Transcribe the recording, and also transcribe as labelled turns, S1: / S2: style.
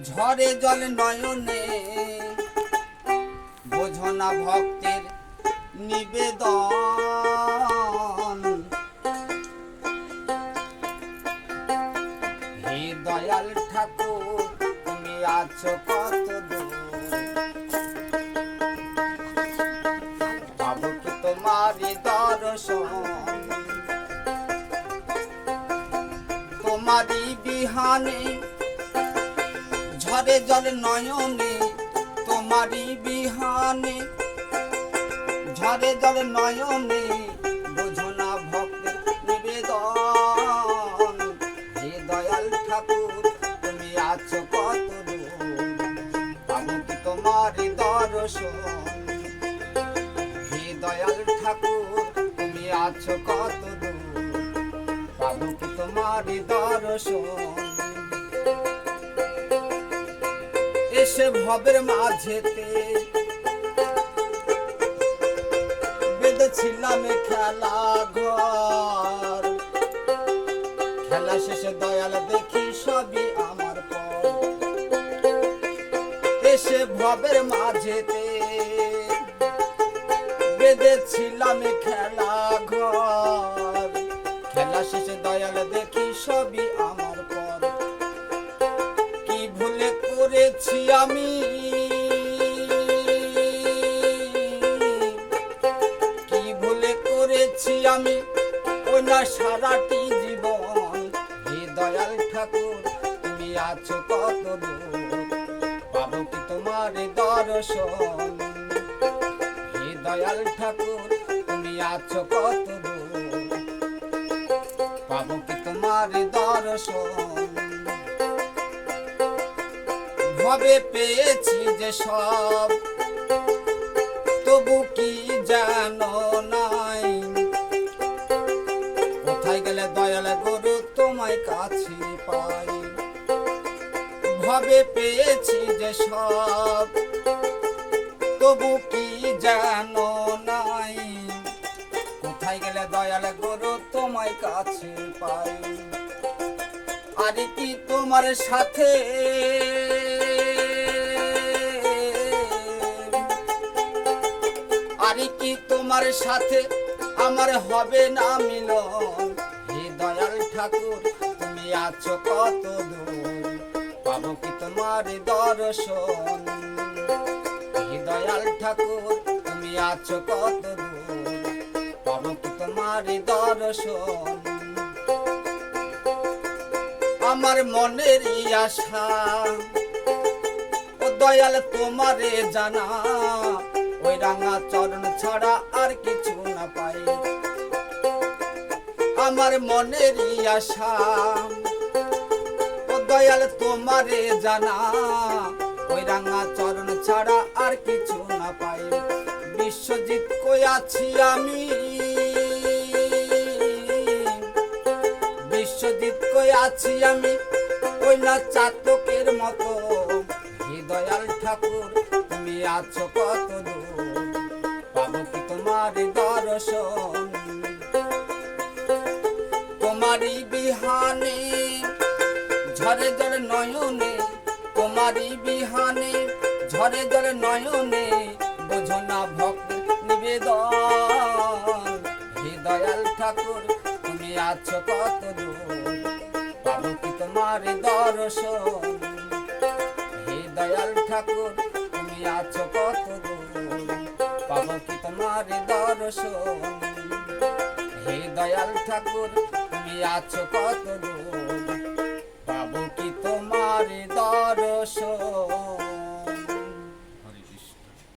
S1: ঝরে জল নয়নে বোঝো না ভক্তের নিবেদন। হে দয়াল ঠাকুর তুমি আছো কত দূর, পাবো কি তোমারই দর্শন। তোমারই বিহানে ঝরে জল নয়নে, তোমারই বিহানে ঝরে জল নয়নে বোঝো না ভক্তের নিবেদন। হে দয়াল ঠাকুর তুমি আছো কত দূর, পাবো কি তোমারই দর্শন। হে দয়াল ঠাকুর তুমি আছো কত দূর, পাবো কি তোমারই দর্শন। এসে ভবের মাঝেতে বেঁধেছিলাম খেলা ঘর, খেলা শেষে দয়াল দেখি সবই আমার পর। এসে ভবের মাঝেতে বেঁধেছিলাম খেলা ঘর, খেলা শেষে দয়াল দেখি সবই আমার পর। কি ভুলে করেছি আমি, কি ভুলে করেছি আমি ওই না সারাটি জীবন। হে দয়াল ঠাকুর তুমি আছো কত দূর, পাবো কি তোমার দর্শন। হে দয়াল ঠাকুর তুমি আছো কত দূর, পাবো কি তোমার দর্শন। ভবে পেয়েছি যে সব, তবু কি জানো নাই, কোথায় গেলে দয়াল গুরু তোমায় কাছে পাই। ভবে পেয়েছি যে সব, তবু কি জানো নাই, কোথায় গেলে দয়াল গুরু তোমায় কাছে পাই। আর কি তোমার সাথে, আর কি তোমার সাথে আমার হবে না মিলন। হে দয়াল ঠাকুর তুমি আছো কত দূর, পাবো কি তোমার দর্শন। হে দয়াল ঠাকুর তুমি আছো কত দূর, পাবো কি তোমার দর্শন। আমার মনের আশা ও দয়াল তোমারে জানা, ওই রাঙা চরণ ছাড়া আর কিছু না পাই। আমার মনের আশা ও দয়াল তোমারে জানা, ওই রাঙা চরণ ছাড়া আর কিছু না পাই। বিশ্বজিৎ কই আছি আমি, বিশ্বজিৎ কই আছি আমি ওই না চাতকের মতো। হে দয়াল ঠাকুর তুমি আছো কত দূর, পাবো কি তোমার দর্শন। তোমারই বিহানে ঝরে জল নয়নে, তোমারই বিহানে ঝরে জল নয়নে বোঝো না ভক্তের নিবেদন। হে দয়াল ঠাকুর তুমি আছো কত দূর, পাবো কি তোমার দর্শন। হে দয়াল ঠাকুর তুমি আছো কত দূর, পাবো কি তোমার দর্শন। হে দয়াল ঠাকুর তুমি আছো কত দূর, পাবো কি তোমার দর্শন।